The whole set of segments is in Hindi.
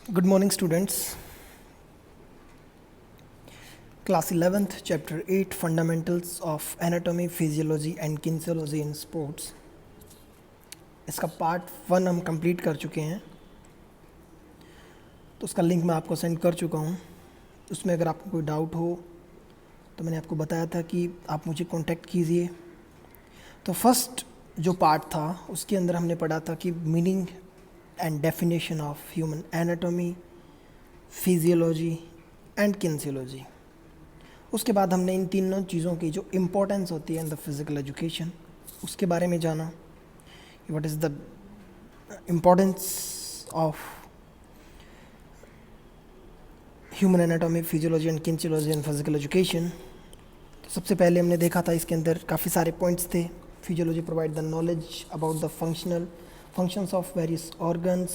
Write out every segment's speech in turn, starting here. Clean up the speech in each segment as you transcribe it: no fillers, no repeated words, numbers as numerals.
Good morning, students. Class 11th, Chapter 8 Fundamentals of Anatomy, Physiology and Kinesiology in Sports. इसका पार्ट 1 हम कंप्लीट कर चुके हैं, तो उसका लिंक मैं आपको सेंड कर चुका हूँ. उसमें अगर आपको कोई डाउट हो तो मैंने आपको बताया था कि आप मुझे कांटेक्ट कीजिए. तो फर्स्ट जो पार्ट था उसके अंदर हमने पढ़ा था कि meaning and definition of human anatomy, physiology and kinesiology. उसके बाद हमने इन तीनों चीज़ों की जो इम्पोर्टेंस होती है इन द फिज़िकल एजुकेशन उसके बारे में जाना. What is the importance of human anatomy, physiology and kinesiology in physical education. तो सबसे पहले हमने देखा था इसके अंदर काफ़ी सारे पॉइंट्स थे. Physiology provide the knowledge about the functions of various organs,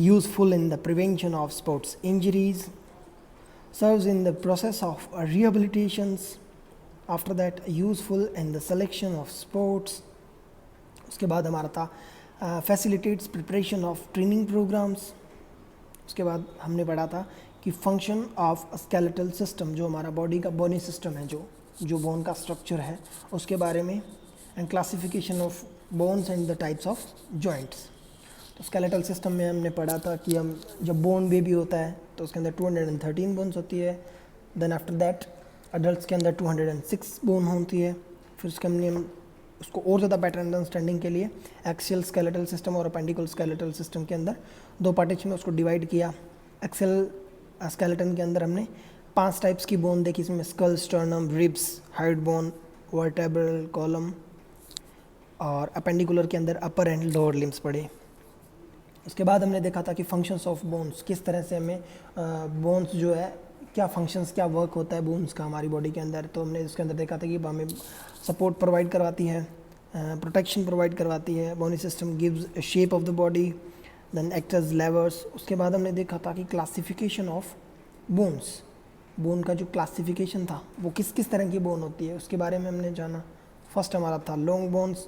useful in the prevention of sports injuries, serves in the process of rehabilitations. After that, useful in the selection of sports. उसके बाद हमारा था facilitates preparation of training programs. उसके बाद हमने पढ़ा था कि function of skeletal system, जो हमारा बॉडी का bony system है, जो बोन का स्ट्रक्चर है उसके बारे में, and classification of bones and the types of joints. तो स्केलेटल सिस्टम में हमने पढ़ा था कि हम जब बोन बेबी होता है तो उसके अंदर 213 बोन्स होती है. देन आफ्टर दैट अडल्ट्स के अंदर 206 बोन होती है. फिर उसके हमने उसको और ज़्यादा बेटर अंडरस्टैंडिंग के लिए एक्सियल स्केलेटल सिस्टम और अपेंडिकुलर स्केलेटल सिस्टम के अंदर दो पार्टीशन में उसको डिवाइड किया. एक्सियल स्केलेटन के अंदर हमने 5 टाइप्स की बोन देखी, इसमें skull, sternum, ribs, hyoid bone, vertebral column, और अपेंडिकुलर के अंदर अपर एंड लोअर लिम्स पढ़े. उसके बाद हमने देखा था कि फंक्शंस ऑफ बोन्स, किस तरह से हमें बोन्स जो है क्या फंक्शंस, क्या वर्क होता है बोन्स का हमारी बॉडी के अंदर. तो हमने इसके अंदर देखा था कि हमें सपोर्ट प्रोवाइड करवाती है, प्रोटेक्शन प्रोवाइड करवाती है, bony system gives shape of the body, then act as levers. उसके बाद हमने देखा था कि क्लासिफिकेशन ऑफ बोन्स, बोन का जो क्लासिफिकेशन था वो किस किस तरह की बोन होती है उसके बारे में हमने जाना. फर्स्ट हमारा था long bones,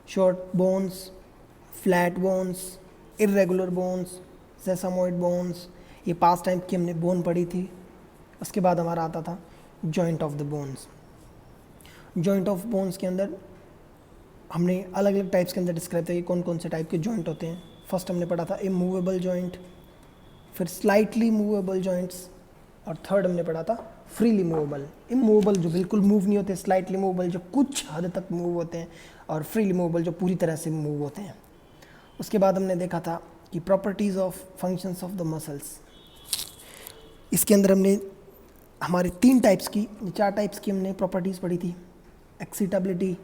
short bones, flat bones, irregular bones, sesamoid bones. ये 5 टाइप की हमने बोन पढ़ी थी. उसके बाद हमारा आता था joint of the bones. Joint of bones के अंदर हमने अलग अलग टाइप्स के अंदर डिस्क्राइब किया कि कौन कौन से टाइप के जॉइंट होते हैं. फर्स्ट हमने पढ़ा था इमूवेबल जॉइंट, फिर स्लाइटली मूवेबल जॉइंट्स, और थर्ड हमने पढ़ा था फ्रीली मूवेबल. इमूवेबल जो बिल्कुल मूव नहीं होते, स्लाइटली मूवेबल जो कुछ हद तक मूव होते हैं, और फ्रीली मूवेबल जो पूरी तरह से मूव होते हैं. उसके बाद हमने देखा था कि properties of functions of the muscles. इसके अंदर हमने हमारे 3 टाइप्स की, 4 टाइप्स की हमने प्रॉपर्टीज़ पढ़ी थी. एक्सिटेबिलिटी,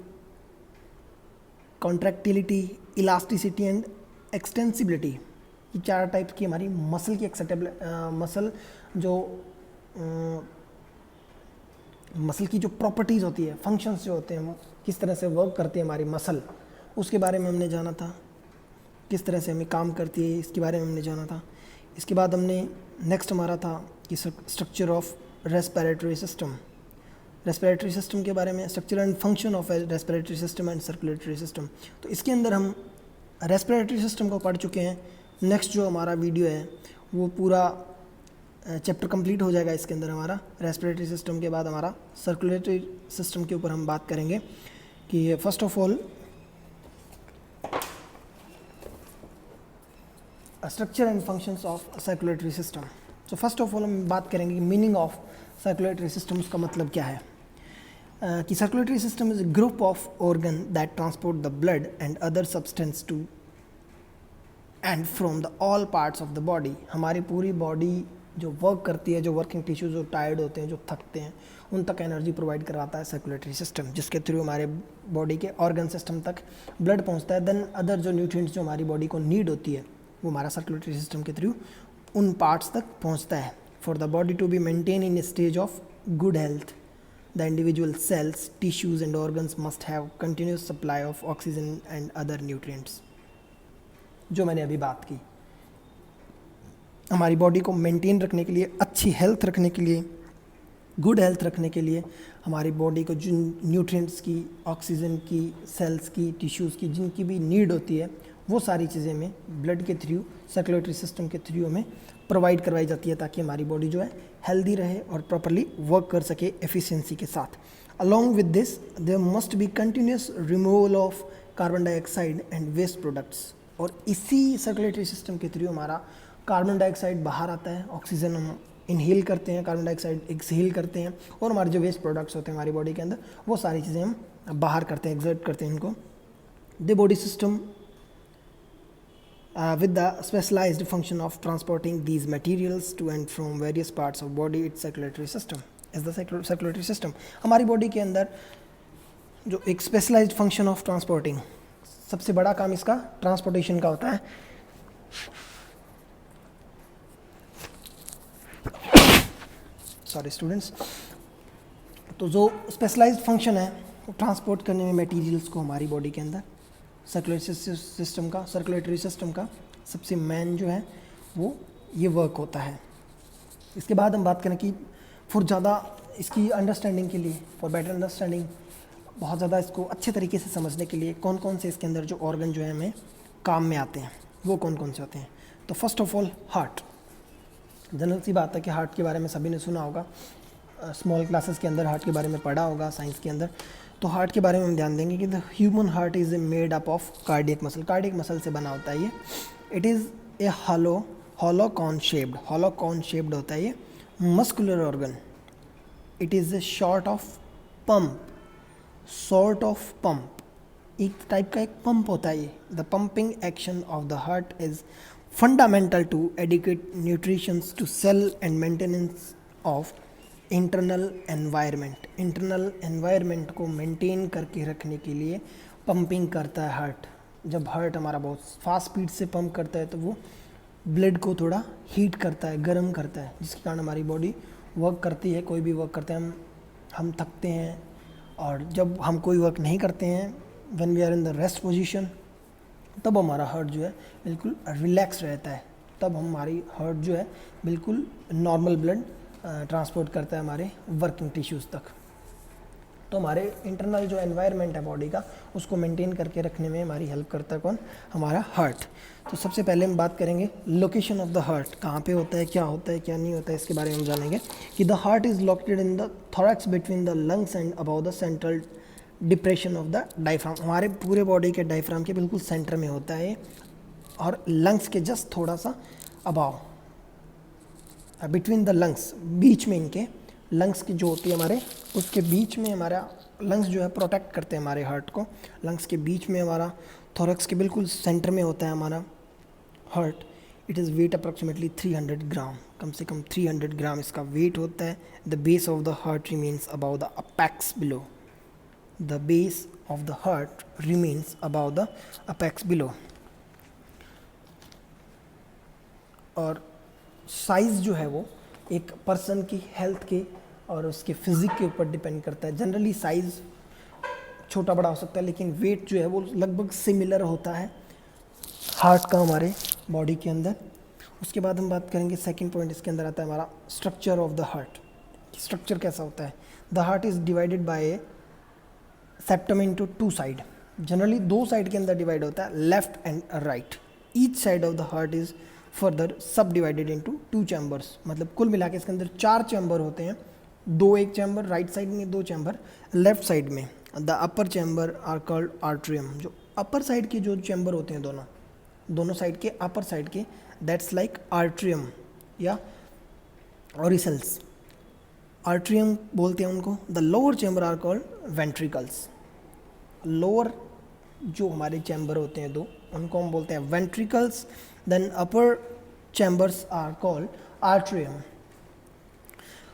कॉन्ट्रैक्टिलिटी, इलास्टिसिटी एंड एक्सटेंसिबिलिटी. ये 4 टाइप्स की हमारी मसल की मसल जो मसल की जो प्रॉपर्टीज़ होती है, फंक्शंस जो होते हैं, किस तरह से वर्क करती है हमारी मसल, उसके बारे में हमने जाना था. किस तरह से हमें काम करती है इसके बारे में हमने जाना था. इसके बाद हमने नेक्स्ट हमारा था कि structure of respiratory system. Respiratory system के बारे में, structure and function of respiratory system and circulatory system. तो इसके अंदर हम रेस्पिरेटरी सिस्टम को पढ़ चुके हैं. नेक्स्ट जो हमारा वीडियो है वो पूरा चैप्टर कंप्लीट हो जाएगा इसके अंदर हमारा. रेस्पिरेटरी सिस्टम के बाद हमारा सर्कुलेटरी सिस्टम के ऊपर हम बात करेंगे कि first of all structure and functions of circulatory system. So first of all हम बात करेंगे कि मीनिंग ऑफ सर्कुलेटरी सिस्टम, उसका मतलब क्या है. कि circulatory system is a group of organ that transport the blood and other substance to and from the all parts of the body. हमारी पूरी बॉडी जो वर्क करती है, जो वर्किंग टिश्यूज जो टायर्ड होते हैं, जो थकते हैं, उन तक एनर्जी प्रोवाइड करवाता है सर्कुलेटरी सिस्टम, जिसके थ्रू हमारे बॉडी के ऑर्गन सिस्टम तक ब्लड पहुंचता है. देन अदर जो न्यूट्रिएंट्स जो हमारी बॉडी को नीड होती है वो हमारा सर्कुलेटरी सिस्टम के थ्रू उन पार्ट्स तक पहुंचता है. For the body to be maintain in stage of good health, the individual cells, tissues and organs must have continuous supply of oxygen and other nutrients. जो मैंने अभी बात की, हमारी बॉडी को मेंटेन रखने के लिए, अच्छी हेल्थ रखने के लिए, गुड हेल्थ रखने के लिए हमारी बॉडी को जिन न्यूट्रिएंट्स की, ऑक्सीजन की, सेल्स की, टिश्यूज़ की जिनकी भी नीड होती है वो सारी चीज़ें हमें ब्लड के थ्रू, सर्कुलेटरी सिस्टम के थ्रू हमें प्रोवाइड करवाई जाती है ताकि हमारी बॉडी जो है हेल्दी रहे और प्रॉपरली वर्क कर सके एफिशिएंसी के साथ। Along with this there must be continuous removal of carbon dioxide and waste products, और इसी सर्कुलेटरी सिस्टम के थ्रू हमारा कार्बन डाइऑक्साइड बाहर आता है, ऑक्सीजन हम इनहेल करते हैं, कार्बन डाइऑक्साइड एक्सहेल करते हैं, और हमारे जो वेस्ट प्रोडक्ट्स होते हैं हमारी बॉडी के अंदर वो सारी चीज़ें हम बाहर करते हैं, एक्सर्ट करते हैं इनको। The body system with the specialized function of transporting these materials to and from various parts of body, its circulatory system is the circulatory system। हमारी बॉडी के अंदर जो एक स्पेशलाइज्ड फंक्शन ऑफ ट्रांसपोर्टिंग, सबसे बड़ा काम इसका ट्रांसपोर्टेशन का होता है। सॉरी स्टूडेंट्स, तो जो स्पेशलाइज्ड फंक्शन है वो ट्रांसपोर्ट करने में मटेरियल्स को हमारी बॉडी के अंदर सर्कुलेटरी सिस्टम का सबसे मेन जो है वो ये वर्क होता है। इसके बाद हम बात करें कि फॉर ज़्यादा इसकी अंडरस्टैंडिंग के लिए, फॉर बेटर अंडरस्टैंडिंग, बहुत ज़्यादा इसको अच्छे तरीके से समझने के लिए कौन कौन से इसके अंदर जो ऑर्गन जो है हमें काम में आते हैं वो कौन कौन से होते हैं। तो first of all heart. General सी बात है कि हार्ट के बारे में सभी ने सुना होगा, स्मॉल क्लासेस के अंदर हार्ट के बारे में पढ़ा होगा, साइंस के अंदर। तो हार्ट के बारे में हम ध्यान देंगे कि the human heart is made up of cardiac muscle. Cardiac muscle से बना होता है ये। It is a hollow cone shaped होता है ये muscular organ. It is a sort of pump, एक टाइप का एक पंप होता है ये। The pumping action of the heart is fundamental to adequate nutritions to cell and maintenance of internal environment को मेंटेन करके रखने के लिए पंपिंग करता है हार्ट। जब हार्ट हमारा बहुत फास्ट स्पीड से पंप करता है तो वो ब्लड को थोड़ा हीट करता है, गर्म करता है, जिसके कारण हमारी बॉडी वर्क करती है। कोई भी वर्क करते हैं हम थकते हैं, और जब हम कोई वर्क नहीं करते हैं, when we are in the rest position, तब हमारा हार्ट जो है बिल्कुल रिलैक्स रहता है। तब हमारी हार्ट जो है बिल्कुल नॉर्मल ब्लड ट्रांसपोर्ट करता है हमारे वर्किंग टिश्यूज़ तक। तो हमारे इंटरनल जो एनवायरनमेंट है बॉडी का, उसको मेंटेन करके रखने में हमारी हेल्प करता है कौन? हमारा हार्ट। तो सबसे पहले हम बात करेंगे लोकेशन ऑफ द हार्ट, कहाँ पे होता है, क्या होता है, क्या नहीं होता है, इसके बारे में हम जानेंगे। कि the heart is located in the thorax between the lungs and about the central depression of the diaphragm. हमारे पूरे बॉडी के डायफ्राम के बिल्कुल सेंटर में होता है, और लंग्स के जस्ट थोड़ा सा अबाव, बिटवीन द लंग्स, बीच में इनके लंग्स की जो होती है हमारे, उसके बीच में हमारा लंग्स जो है प्रोटेक्ट करते हैं हमारे हार्ट को। लंग्स के बीच में हमारा, थोरैक्स के बिल्कुल सेंटर में होता है हमारा heart. It is wait approximately 300 ग्राम, कम से कम 300 ग्राम इसका वेट होता है। The base of the heart remains about the apex below. The base of the heart remains about the apex below. और साइज़ जो है वो एक पर्सन की हेल्थ के और उसके फिजिक के ऊपर डिपेंड करता है। जनरली साइज़ छोटा बड़ा हो सकता है, लेकिन वेट जो है वो लगभग सिमिलर होता है हार्ट का हमारे बॉडी के अंदर। उसके बाद हम बात करेंगे, सेकंड पॉइंट इसके अंदर आता है हमारा structure of the heart. Structure कैसा होता है? The heart is divided by A septum into 2 side. Generally 2 side के अंदर डिवाइड होता है, left and right. Each side of the heart is further सब डिवाइडेड इनटू 2 चैम्बर्स। मतलब कुल मिला के इसके अंदर 4 चैम्बर होते हैं, 2 एक चैम्बर राइट साइड में, 2 चैम्बर लेफ्ट साइड में। The upper chamber are called atrium. जो अपर साइड के जो चैम्बर होते हैं दोनों साइड के, अपर साइड के, दैट्स लाइक आर्ट्रियम या ऑरिसल्स, आर्ट्रियम बोलते हैं उनको। The lower chamber are called ventricles. Lower जो हमारे चैम्बर होते हैं 2, उनको हम बोलते हैं ventricles. Then upper chambers are called atrium.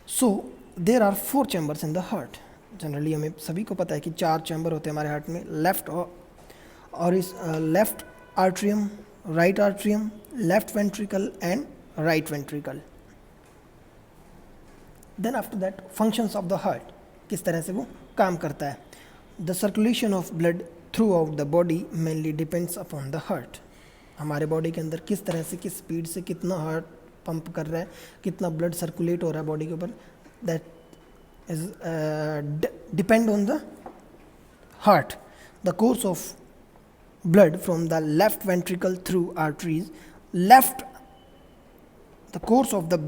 So there are 4 chambers in the heart. Generally हमें सभी को पता है कि 4 चैम्बर होते हैं हमारे हार्ट में। Left atrium, right atrium, left ventricle and right ventricle. Then after that functions of the heart, किस तरह से वो काम करता है। The circulation of blood throughout the body mainly depends upon the heart. हमारे बॉडी के अंदर किस तरह से, किस स्पीड से कितना हार्ट पंप कर रहा है, कितना ब्लड सर्कुलेट हो रहा है बॉडी के ऊपर, that is depend on the heart. The course of blood from the left ventricle through arteries. Left, the course of the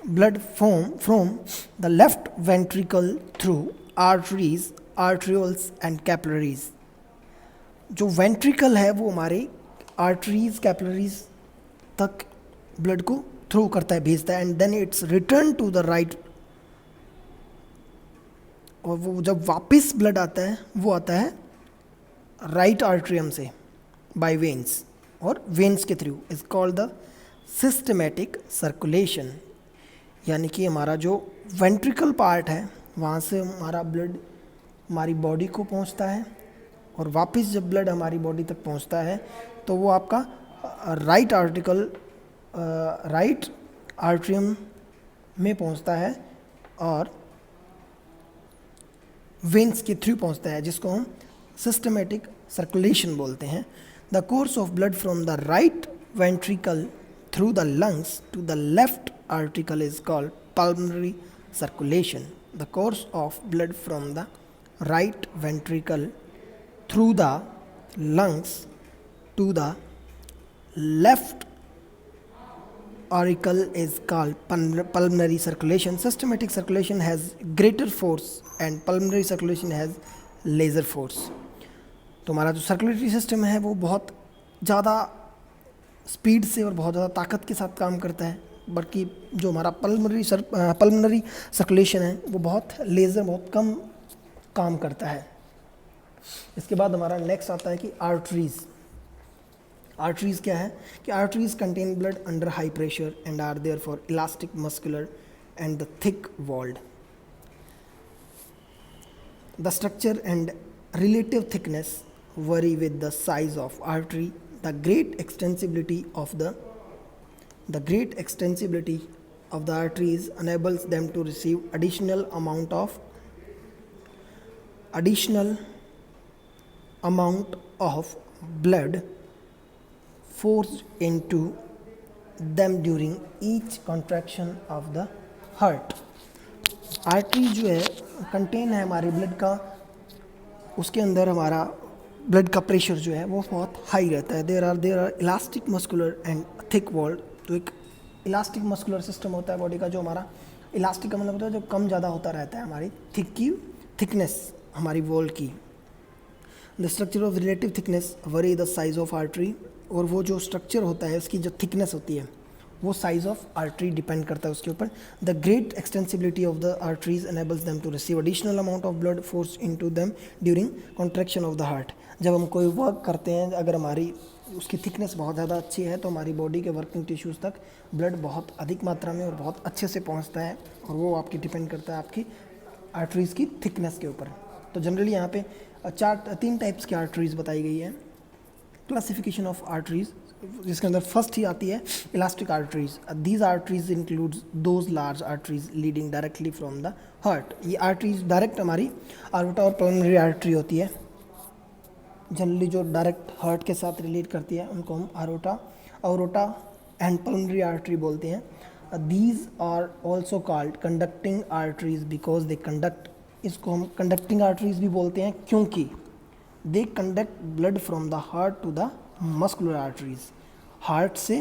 blood from the left ventricle through arteries, arterioles and capillaries. जो वेंट्रिकल है वो हमारे आर्टरीज कैपिलरीज तक ब्लड को थ्रो करता है, भेजता है, and then it's return to the right. और वो जब वापस ब्लड आता है वो आता है राइट आर्ट्रियम से बाय वेन्स, और वेन्स के through is called the systematic circulation. यानी कि हमारा जो वेंट्रिकल पार्ट है वहाँ से हमारा ब्लड हमारी बॉडी को पहुँचता है, और वापस जब ब्लड हमारी बॉडी तक पहुँचता है तो वो आपका राइट आर्ट्रियम में पहुँचता है और वेन्स के थ्रू पहुँचता है, जिसको हम सिस्टमेटिक सर्कुलेशन बोलते हैं. The course of blood from the right ventricle through the lungs to the left article is called pulmonary circulation. The course of blood from the right ventricle through the lungs to the left auricle is called pulmonary circulation. Systematic circulation has greater force and pulmonary circulation has lesser force. तो हमारा जो सर्कुलेटरी सिस्टम है वो बहुत ज़्यादा स्पीड से और बहुत ज़्यादा ताकत के साथ काम करता है, बल्कि जो हमारा पल्मनरी सर्कुलेशन है वो बहुत लेज़र, बहुत कम काम करता है. इसके बाद हमारा नेक्स्ट आता है कि आर्टरीज़. आर्टरीज़ क्या है कि arteries contain blood under high pressure and are therefore elastic muscular and the thick walled. The structure and relative thickness vary with the size of artery. The great extensibility of the arteries enables them to receive additional amount of blood forced into them during each contraction of the heart. Artery जो है कंटेन है हमारे ब्लड का, उसके अंदर हमारा ब्लड का प्रेशर जो है वो बहुत हाई रहता है. There are elastic muscular and thick walled. तो एक इलास्टिक मस्कुलर सिस्टम होता है बॉडी का, जो हमारा इलास्टिक का मतलब होता है जो कम ज़्यादा होता रहता है हमारी थिकनेस हमारी वॉल की. The structure of relative thickness worry the size of artery. और वो जो स्ट्रक्चर होता है उसकी जो थिकनेस होती है वो साइज ऑफ आर्टरी डिपेंड करता है उसके ऊपर. The great extensibility of the arteries enables them to receive additional amount of blood force into them during contraction of the heart. जब हम कोई वर्क करते हैं, अगर हमारी उसकी थिकनेस बहुत ज़्यादा अच्छी है तो हमारी बॉडी के वर्किंग टिश्यूज़ तक ब्लड बहुत अधिक मात्रा में और बहुत अच्छे से पहुंचता है, और वो आपकी डिपेंड करता है आपकी आर्टरीज़ की थिकनेस के ऊपर. तो जनरली यहाँ पे 3 टाइप्स की आर्टरीज़ बताई गई है. क्लासिफिकेशन ऑफ आर्टरीज़, जिसके अंदर फर्स्ट ही आती है elastic arteries. These arteries includes those large arteries leading directly from the heart. ये आर्टरीज डायरेक्ट हमारी आर्टा और पल्मोनरी आर्टरी होती है, जनरली जो डायरेक्ट हार्ट के साथ रिलेट करती है उनको हम आरोटा एंड पल्मोनरी आर्टरी बोलते हैं. These are also called conducting arteries because they conduct. इसको हम कंडक्टिंग आर्टरीज भी बोलते हैं क्योंकि they conduct blood from the heart to the muscular arteries. Heart से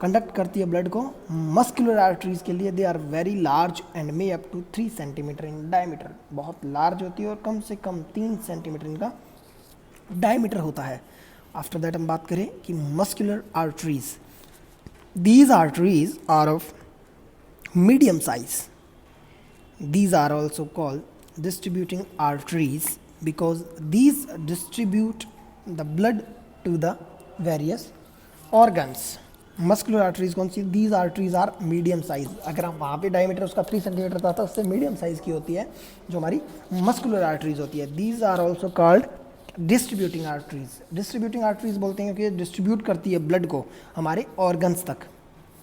कंडक्ट करती है ब्लड को मस्कुलर आर्टरीज के लिए. They are very large and may up to 3 centimetre in diameter. बहुत लार्ज होती है और कम से कम 3 सेंटीमीटर इनका डायमीटर होता है. आफ्टर दैट हम बात करें कि muscular arteries. These arteries are of medium size. These are also called distributing arteries because these distribute the blood to the various organs. Muscular arteries कौन सी? These arteries are medium size. अगर हम वहाँ पे डायमीटर उसका 3 सेंटीमीटर था तो उससे मीडियम साइज़ की होती है जो हमारी मस्कुलर आर्टरीज होती है. These are also called distributing arteries. Distributing arteries बोलते हैं क्योंकि डिस्ट्रीब्यूट करती है ब्लड को हमारे ऑर्गन्स तक,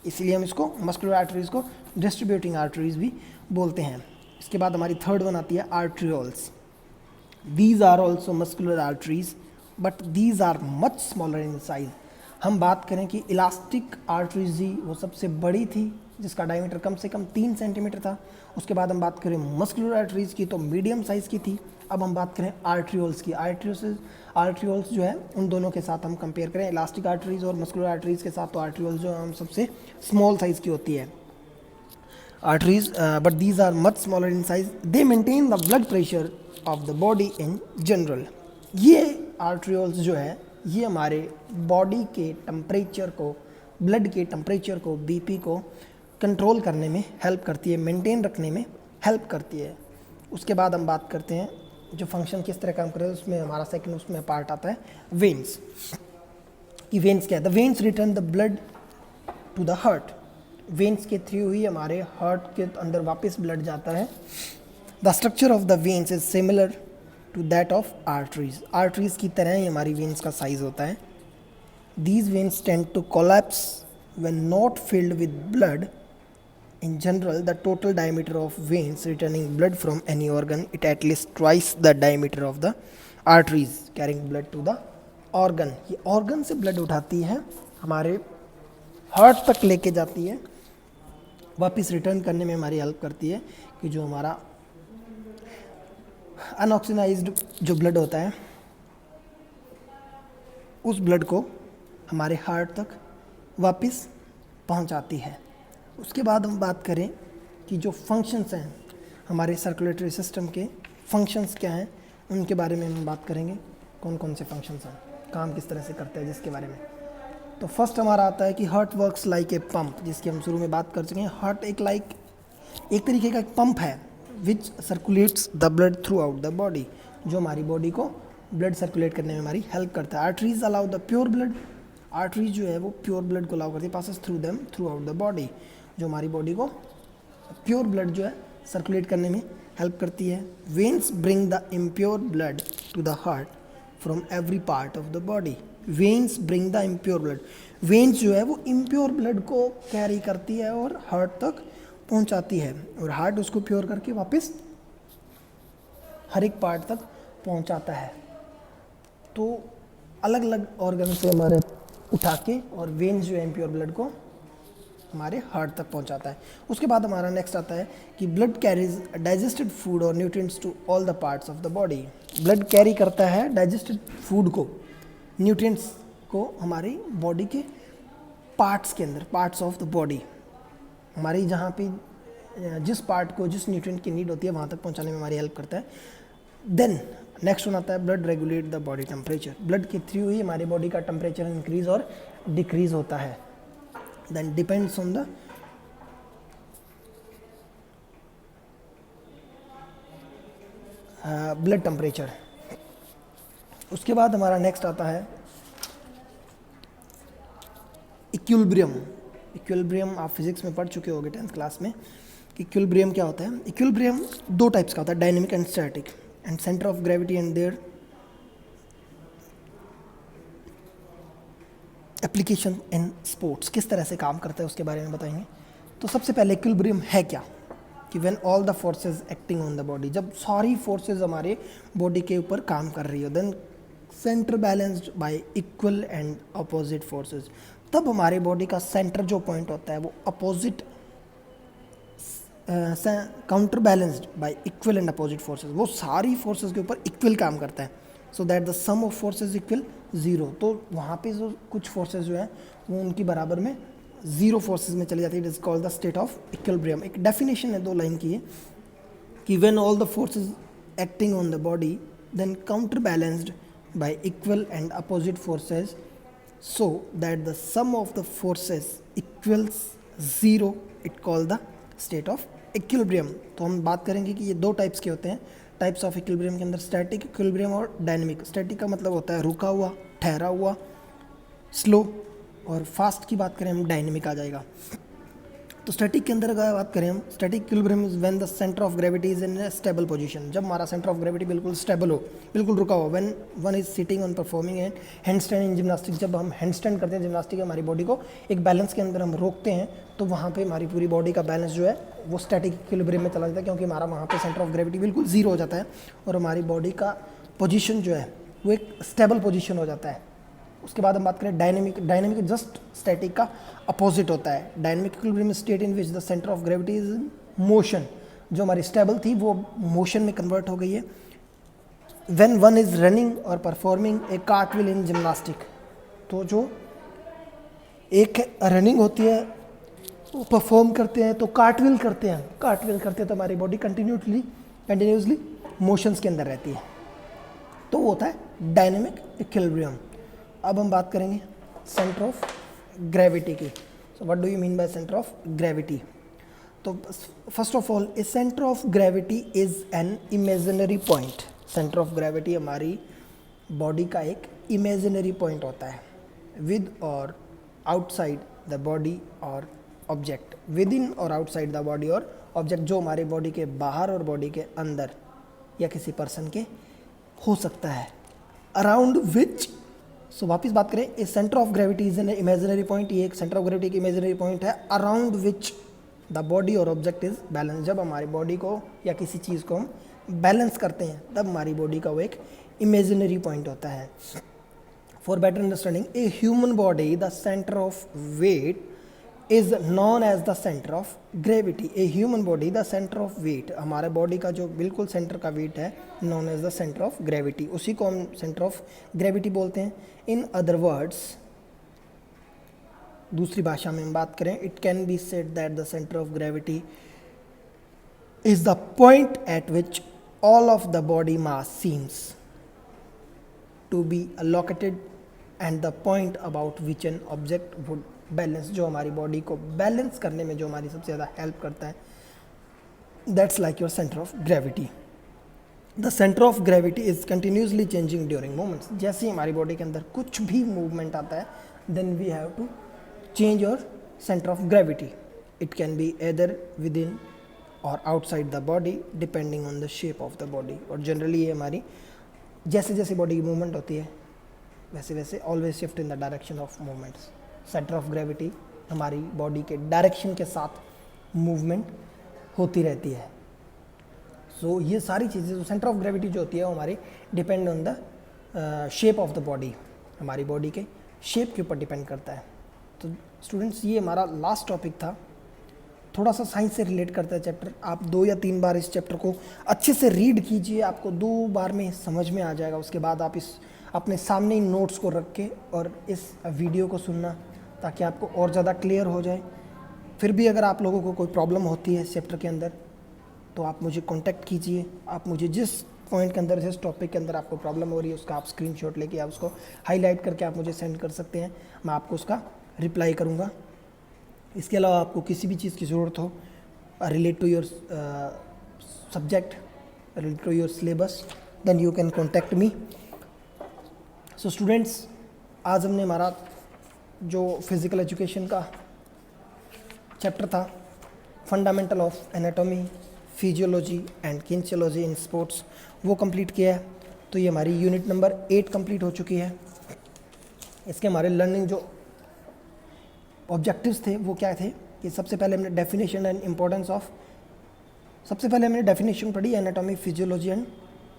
इसलिए हम इसको मस्कुलर आर्टरीज को डिस्ट्रीब्यूटिंग आर्टरीज भी बोलते हैं. इसके बाद हमारी थर्ड वन आती है arterioles. These are also muscular arteries, but these are much smaller in size. हम बात करें कि इलास्टिक आर्टरीज ही वो सबसे बड़ी थी जिसका डायमीटर कम से कम 3 सेंटीमीटर था। उसके बाद हम बात करें मस्कुलर आर्टरीज की तो मीडियम साइज़ की थी। अब हम बात करें आर्ट्रियोल्स की। आर्ट्रियोल्स जो है उन दोनों के साथ हम कंपेयर करें इलास्टिक आर्टरीज और मस्कुलर आर्टरीज के साथ, तो आर्ट्रियोल्स जो हम सबसे स्मॉल साइज़ की होती है arteries, but these are much smaller in size. They maintain the blood pressure of the body in general. ये arterioles जो है ये हमारे बॉडी के टेम्परेचर को, ब्लड के टेम्परेचर को, बीपी को कंट्रोल करने में हेल्प करती है, मेंटेन रखने में हेल्प करती है। उसके बाद हम बात करते हैं जो फंक्शन किस तरह काम कर रहे हैं, उसमें हमारा सेकंड उसमें पार्ट आता है वेन्स कि वेन्स क्या है। The veins return the blood to the heart. Veins के थ्रू ही हमारे हार्ट के अंदर वापस ब्लड जाता है। The structure of the veins is similar to that of arteries. Arteries की तरह ही हमारी वेन्स का साइज होता है। These veins tend to collapse when not filled with blood. In general, the total diameter of veins returning blood from any organ it at least twice the diameter of the arteries carrying blood to the organ. ये organ से blood उठाती है, हमारे हार्ट तक लेके जाती है, वापस रिटर्न करने में हमारी हेल्प करती है कि जो हमारा अनऑक्सीजनाइज्ड जो ब्लड होता है उस ब्लड को हमारे हार्ट तक वापस पहुंचाती है। उसके बाद हम बात करें कि जो फंक्शंस हैं हमारे सर्कुलेटरी सिस्टम के, फंक्शंस क्या हैं उनके बारे में हम बात करेंगे। कौन कौन से फंक्शंस हैं, काम किस तरह से करते हैं जिसके बारे में। तो फर्स्ट हमारा आता है कि heart works like a pump, जिसकी हम शुरू में बात कर चुके हैं। हार्ट एक तरीके का एक पंप है which circulates the blood throughout the body, जो हमारी बॉडी को ब्लड सर्कुलेट करने में हमारी हेल्प करता है। Arteries allow the pure blood. Arteries जो है वो प्योर ब्लड को अलाउ करती है, passes through them through out the body, जो हमारी बॉडी को प्योर ब्लड जो है सर्कुलेट करने में हेल्प करती है। Veins bring the impure blood to the heart from every part of the body. Veins bring the impure blood. Veins जो है वो इम्प्योर ब्लड को कैरी करती है और हार्ट तक पहुंचाती है, और हार्ट उसको प्योर करके वापस हर एक पार्ट तक पहुंचाता है। तो अलग अलग ऑर्गन से हमारे उठा के और वेन्स जो है इम्प्योर ब्लड को हमारे हार्ट तक पहुंचाता है। उसके बाद हमारा नेक्स्ट आता है कि ब्लड कैरीज डाइजेस्टेड फूड और nutrients to all the parts of the body. Blood carry करता है डाइजेस्टेड फूड को, न्यूट्रिएंट्स को हमारी बॉडी के पार्ट्स के अंदर, पार्ट्स ऑफ द बॉडी, हमारी जहाँ पे जिस पार्ट को जिस न्यूट्रिएंट की नीड होती है वहाँ तक पहुँचाने में हमारी हेल्प करता है। देन नेक्स्ट वन आता है blood regulate the body temperature. Blood के थ्रू ही हमारी बॉडी का टेम्परेचर इंक्रीज और डिक्रीज होता है। Then depends on the blood temperature. उसके बाद हमारा नेक्स्ट आता है इक्विलिब्रियम। इक्विलिब्रियम आप फिजिक्स में पढ़ चुके होंगे 10th क्लास में कि इक्विलिब्रियम क्या होता है। इक्विलिब्रियम दो टाइप्स का होता है, dynamic and static, and centre of gravity and their application in sports किस तरह से काम करता है उसके बारे में बताएंगे। तो सबसे पहले इक्विलिब्रियम है क्या, कि when all the forces acting on the body, जब सारी फोर्सेस हमारे बॉडी के ऊपर काम कर रही हो, then centre balanced by equal and opposite forces, तब हमारे बॉडी का सेंटर जो पॉइंट होता है वो opposite counter balanced by equal and opposite forces, वो सारी फोर्सेस के ऊपर इक्वल काम करता है। So that the sum of forces equal zero. तो वहाँ पे जो कुछ फोर्सेस जो हैं वो उनकी बराबर में ज़ीरो फोर्सेस में चली जाती है। It is called the state of equilibrium. एक डेफिनेशन है 2 लाइन की है कि when all the forces acting on the body then counter balanced by equal and opposite forces so that the sum of the forces equals zero, it call the state of equilibrium. तो हम बात करेंगे कि ये 2 टाइप्स के होते हैं टाइप्स ऑफ इक्विलिब्रियम के अंदर, स्टैटिक इक्विलिब्रियम और डायनेमिक। स्टैटिक का मतलब होता है रुका हुआ, ठहरा हुआ, स्लो, और फास्ट की बात करें हम डायनेमिक आ जाएगा। तो स्टैटिक के अंदर अगर बात करें हम, static equilibrium is when the centre of gravity is in A stable position, जब हमारा सेंटर ऑफ ग्रेविटी बिल्कुल स्टेबल हो, बिल्कुल रुका हो। When one is sitting on performing and handstand in gymnastic, जब हम हैंडस्टैंड करते हैं जिम्नास्टिक, हमारी बॉडी को एक बैलेंस के अंदर हम रोकते हैं, तो वहाँ पे हमारी पूरी बॉडी का बैलेंस जो है वो स्टैटिक इक्विलिब्रियम में चला जाता है, क्योंकि हमारा वहाँ पे सेंटर ऑफ ग्रेविटी बिल्कुल ज़ीरो हो जाता है और हमारी बॉडी का पोजीशन जो है वो एक स्टेबल पोजीशन हो जाता है। उसके बाद हम बात करें डायनेमिक। डायनेमिक जस्ट स्टैटिक का अपोजिट होता है। Dynamic equilibrium state in which the centre of gravity is in motion. जो हमारी स्टेबल थी वो मोशन में कन्वर्ट हो गई है। व्हेन वन इज रनिंग और परफॉर्मिंग ए कार्टविल इन जिम्नास्टिक, तो जो एक रनिंग होती है वो परफॉर्म करते हैं तो कार्टविल करते हैं, कार्टविल करते हैं तो हमारी बॉडी कंटिन्यूसली मोशंस के अंदर रहती है, तो वो होता है डायनेमिक इक्विलिब्रियम। अब हम बात करेंगे सेंटर ऑफ ग्रेविटी की। So what do you mean by centre of gravity? तो first of all a centre of gravity is an imaginary point. Centre of gravity हमारी बॉडी का एक इमेजिनरी पॉइंट होता है, with or outside the body or object. Within or outside the body or object, जो हमारी बॉडी के बाहर और बॉडी के अंदर या किसी पर्सन के हो सकता है। अराउंड विच, सो वापस बात करें, a centre of gravity is an imaginary point. ये एक सेंटर ऑफ ग्रेविटी की इमेजिनरी पॉइंट है around which the body or object is balance. जब हमारी बॉडी को या किसी चीज़ को हम बैलेंस करते हैं तब हमारी बॉडी का वो एक इमेजिनरी पॉइंट होता है। For better understanding, a human body the centre of weight is known as the centre of gravity. A human body the centre of weight, हमारे बॉडी का जो बिल्कुल सेंटर का वेट है, known as the centre of gravity, उसी को हम सेंटर ऑफ ग्रेविटी बोलते हैं। इन अदर वर्ड्स, दूसरी भाषा में हम बात करें, it can be said that the centre of gravity is the point at which all of the body mass seems to be located and the point about which an object would balance. जो हमारी बॉडी को बैलेंस करने में जो हमारी सबसे ज़्यादा हेल्प करता है, that's like your centre of gravity. The centre of gravity is continuously changing during movements. जैसे ही हमारी बॉडी के अंदर कुछ भी मूवमेंट आता है, then we have to change your centre of gravity. It can be either within or outside the body depending on the shape of the body. और जनरली ये हमारी जैसे जैसे बॉडी की मूवमेंट होती है वैसे वैसे always shift in the direction of movements. Centre of gravity हमारी बॉडी के डायरेक्शन के साथ मूवमेंट होती रहती है। सो ये सारी चीज़ें, सेंटर ऑफ ग्रेविटी जो होती है वो हमारी depend on the shape of the body, हमारी बॉडी के शेप के ऊपर डिपेंड करता है। तो स्टूडेंट्स, ये हमारा लास्ट टॉपिक था, थोड़ा सा साइंस से रिलेट करता है चैप्टर। आप 2 या 3 बार इस चैप्टर को अच्छे से रीड कीजिए, आपको 2 बार में समझ में आ जाएगा। उसके बाद आप इस अपने सामने ही नोट्स को रख के और इस वीडियो को सुनना, ताकि आपको और ज़्यादा क्लियर हो जाए। फिर भी अगर आप लोगों को कोई प्रॉब्लम होती है इस चैप्टर के अंदर, तो आप मुझे कांटेक्ट कीजिए। आप मुझे जिस पॉइंट के अंदर, जिस टॉपिक के अंदर आपको प्रॉब्लम हो रही है, उसका आप स्क्रीनशॉट लेके आप उसको हाईलाइट करके आप मुझे सेंड कर सकते हैं। मैं आपको उसका रिप्लाई करूँगा। इसके अलावा आपको किसी भी चीज़ की ज़रूरत हो relate to your subject, relate to your syllabus, then you can contact me. So students, आज हमने हमारा जो फिज़िकल एजुकेशन का चैप्टर था, fundamental of anatomy, physiology and kinesiology in sports, वो कंप्लीट किया है। तो ये हमारी यूनिट नंबर 8 कंप्लीट हो चुकी है। इसके हमारे लर्निंग जो ऑब्जेक्टिव्स थे वो क्या थे कि सबसे पहले हमने डेफिनेशन एंड इम्पोर्टेंस ऑफ, सबसे पहले हमने डेफिनेशन पढ़ी एनाटॉमी, फिजियोलॉजी एंड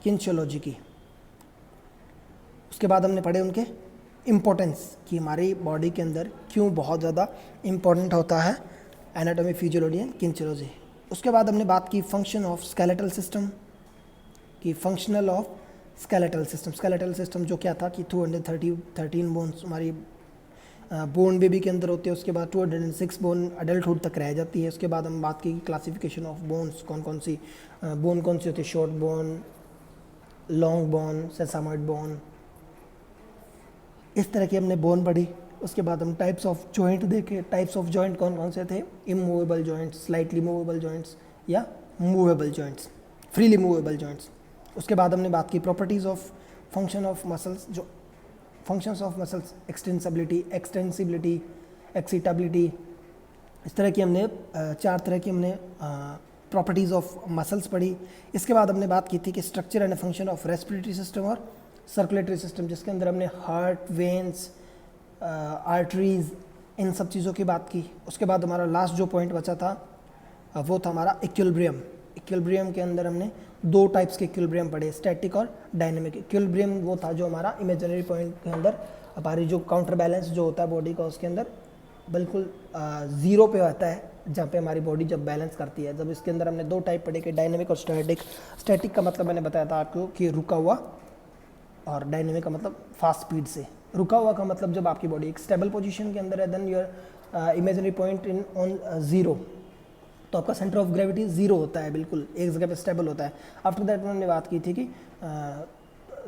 किनेसियोलॉजी की। उसके बाद हमने पढ़े उनके इम्पोर्टेंस कि हमारी बॉडी के अंदर क्यों बहुत ज़्यादा इम्पोर्टेंट होता है एनाटॉमी, फिजियोलॉजी एंड किनेसियोलॉजी। उसके बाद हमने बात की फंक्शन ऑफ स्केलेटल सिस्टम की, functional of skeletal system. Skeletal system जो क्या था कि 213 बोन्स हमारी बोन बेबी के अंदर होते हैं। उसके बाद 206 बोन अडल्टहुड तक रह जाती है। उसके बाद हम बात की क्लासिफिकेशन ऑफ बोन्स, कौन कौन सी बोन कौन सी होती है, short bone, long bone, sesamoid bone, इस तरह की हमने बोन पढ़ी। उसके बाद हम टाइप्स ऑफ जॉइंट देखे, टाइप्स ऑफ जॉइंट कौन कौन से थे, immovable joints, slightly movable joints या movable joints, freely movable joints. उसके बाद हमने बात की properties of function of muscles, जो functions of muscles, extensibility, excitability, इस तरह की हमने 4 तरह की हमने प्रॉपर्टीज़ ऑफ मसल्स पढ़ी। इसके बाद हमने बात की थी कि structure and function of respiratory system और सर्कुलेटरी सिस्टम, जिसके अंदर हमने हार्ट, वेन्स, आर्टरीज, इन सब चीज़ों की बात की। उसके बाद हमारा लास्ट जो पॉइंट बचा था वो था हमारा इक्विलिब्रियम। इक्विलिब्रियम के अंदर हमने 2 टाइप्स के इक्विलिब्रियम पढ़े, स्टैटिक और डायनेमिक। इक्विलिब्रियम वो था जो हमारा इमेजिनरी पॉइंट के अंदर हमारी जो काउंटर बैलेंस जो होता है बॉडी का उसके अंदर बिल्कुल ज़ीरो पे आता है, जहाँ पे हमारी बॉडी जब बैलेंस करती है। जब इसके अंदर हमने दो टाइप पढ़े कि डायनेमिक और स्टैटिक। स्टैटिक का मतलब मैंने बताया था आपको कि रुका हुआ, और डायनेमिक का मतलब फास्ट स्पीड से। रुका हुआ का मतलब जब आपकी बॉडी एक स्टेबल पोजीशन के अंदर है, then your imaginary point in on zero, तो आपका सेंटर ऑफ ग्रेविटी ज़ीरो होता है, बिल्कुल एक जगह पे स्टेबल होता है। आफ्टर दैट मैंने बात की थी कि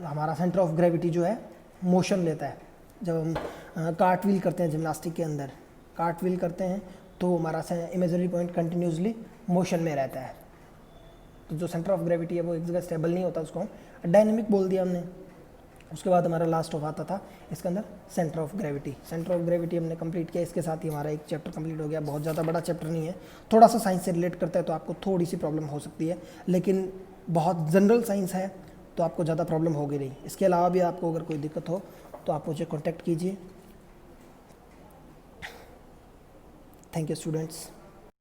हमारा सेंटर ऑफ ग्रेविटी जो है मोशन लेता है। जब हम कार्ट व्हील करते हैं जिम्नास्टिक के अंदर, कार्ट व्हील करते हैं तो हमारा इमेजिनरी पॉइंट कंटिन्यूसली मोशन में रहता है। तो जो सेंटर ऑफ ग्रेविटी है वो एक जगह स्टेबल नहीं होता, उसको हम डायनेमिक बोल दिया हमने। उसके बाद हमारा लास्ट ऑफ आता था इसके अंदर centre of gravity. Centre of gravity हमने कंप्लीट किया, इसके साथ ही हमारा एक चैप्टर कंप्लीट हो गया। बहुत ज़्यादा बड़ा चैप्टर नहीं है, थोड़ा सा साइंस से रिलेट करता है तो आपको थोड़ी सी प्रॉब्लम हो सकती है, लेकिन बहुत जनरल साइंस है तो आपको ज़्यादा प्रॉब्लम होगी नहीं। इसके अलावा भी आपको अगर कोई दिक्कत हो तो आप मुझे कॉन्टैक्ट कीजिए। Thank you students.